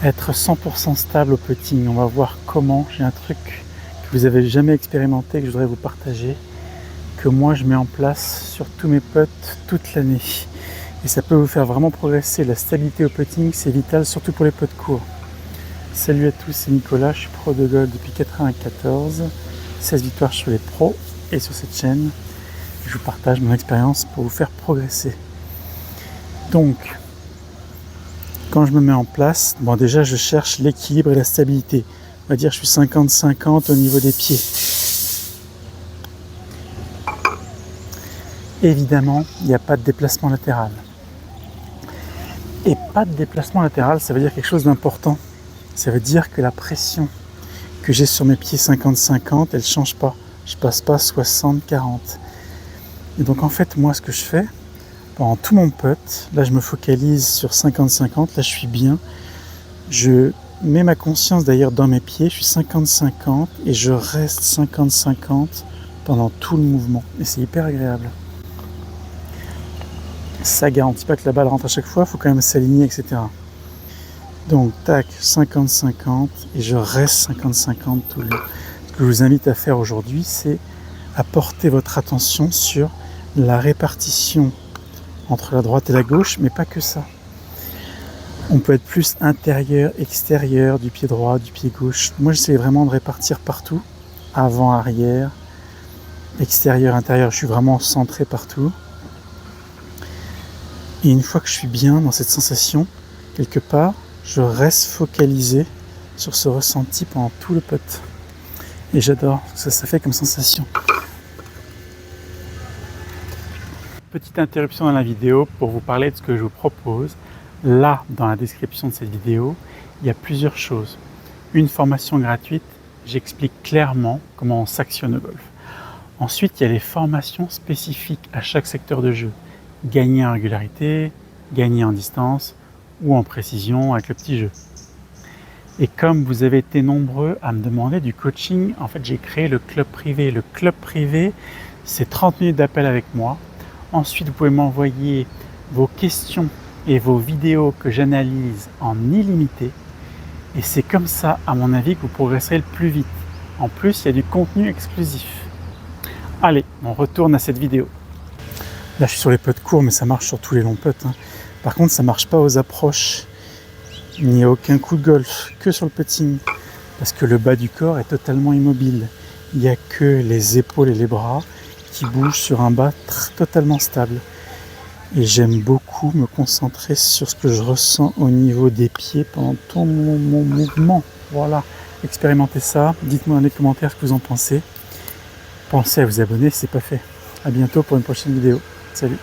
être 100% stable au putting. On va voir comment. J'ai un truc que vous avez jamais expérimenté, que je voudrais vous partager, que moi je mets en place sur tous mes putts toute l'année. Et ça peut vous faire vraiment progresser. La stabilité au putting, c'est vital, surtout pour les putts courts. Salut à tous, c'est Nicolas, je suis pro de golf depuis 1994, 16 victoires sur les pros et sur cette chaîne. Je vous partage mon expérience pour vous faire progresser. Donc, quand je me mets en place, bon déjà je cherche l'équilibre et la stabilité. On va dire je suis 50-50 au niveau des pieds. Évidemment, il n'y a pas de déplacement latéral. Et pas de déplacement latéral, ça veut dire quelque chose d'important. Ça veut dire que la pression que j'ai sur mes pieds 50-50, elle ne change pas. Je ne passe pas 60-40. Et donc en fait, moi ce que je fais, pendant tout mon putt, là je me focalise sur 50-50, là je suis bien. Je mets ma conscience d'ailleurs dans mes pieds, je suis 50-50 et je reste 50-50 pendant tout le mouvement. Et c'est hyper agréable. Ça garantit pas que la balle rentre à chaque fois, il faut quand même s'aligner, etc. Donc, tac, 50-50 et je reste 50-50 tout le long. Ce que je vous invite à faire aujourd'hui, c'est à porter votre attention sur la répartition entre la droite et la gauche, mais pas que ça. On peut être plus intérieur, extérieur, du pied droit, du pied gauche. Moi, j'essaie vraiment de répartir partout, avant, arrière, extérieur, intérieur. Je suis vraiment centré partout. Et une fois que je suis bien dans cette sensation, quelque part, je reste focalisé sur ce ressenti pendant tout le putt. Et j'adore ce que ça fait comme sensation. Petite interruption dans la vidéo pour vous parler de ce que je vous propose. Là, dans la description de cette vidéo, il y a plusieurs choses. Une formation gratuite, j'explique clairement comment on s'actionne au golf. Ensuite, il y a les formations spécifiques à chaque secteur de jeu. Gagner en régularité, gagner en distance ou en précision avec le petit jeu. Et comme vous avez été nombreux à me demander du coaching, en fait j'ai créé le club privé. Le club privé, c'est 30 minutes d'appel avec moi. Ensuite, vous pouvez m'envoyer vos questions et vos vidéos que j'analyse en illimité. Et c'est comme ça, à mon avis, que vous progresserez le plus vite. En plus, il y a du contenu exclusif. Allez, on retourne à cette vidéo. Là, je suis sur les putts courts, mais ça marche sur tous les longs putts. Par contre, ça ne marche pas aux approches, ni à aucun coup de golf, que sur le putting. Parce que le bas du corps est totalement immobile. Il n'y a que les épaules et les bras qui bougent sur un bas totalement stable. Et j'aime beaucoup me concentrer sur ce que je ressens au niveau des pieds pendant tout mon mouvement. Voilà, expérimentez ça. Dites-moi dans les commentaires ce que vous en pensez. Pensez à vous abonner si ce n'est pas fait. À bientôt pour une prochaine vidéo. Salut!